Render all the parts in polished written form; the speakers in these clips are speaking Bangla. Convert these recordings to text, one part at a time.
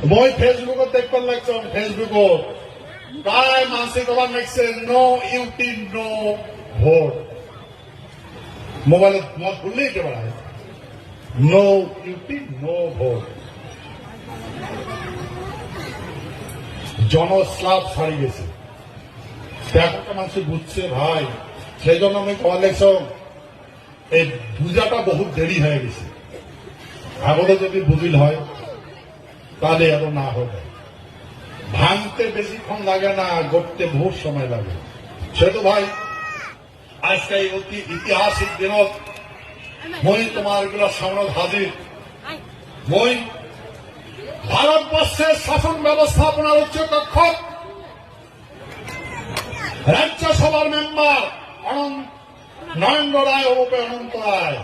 মই ফেসবুকত দেখবার লাগছো ফেসবুকত প্রায় মাসে তোমার লিখছে নো ইউটিউব নো ভোট মোবাইলে তোমার খুললেই কে বেড়ায় নো ইউটিউব নো ভোট জনস্লাভ ছাড়ি গেছে একটা মানুষ বুঝছে ভাই সেই জন্য আমি কল লেখছ এই বুঝাটা বহুত দেরি হয়ে গেছে আগতে যদি বুঝিল হয় তাহলে এত না হবে ভাঙতে বেশিক্ষণ লাগে না গড়তে বহুত সময় লাগে সেহেতু ভাই আজকে এই অতি ঐতিহাসিক দিনত মই তোমার এগুলো সামনে হাজির মই ভারতবর্ষের শাসন ব্যবস্থাপনার উচ্চ কক্ষক রাজ্যসভার মেম্বার নরেন্দ্র রায় ওরূপে অনন্ত রায়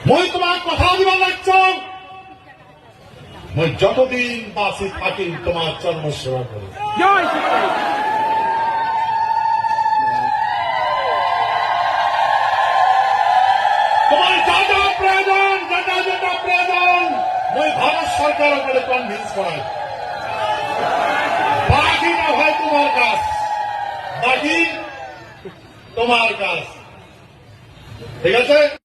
মই তোমার কথা দিবার লাগছ মই যতদিন বাসি থাকি তোমার চর্ম সেবা করি তোমার যা যা প্রয়োজন যেটা প্রয়োজন মই ভারত সরকার বলে কনভিন্স করাই বাকিটা হয় তোমার কাজ বাকি তোমার কাজ ঠিক আছে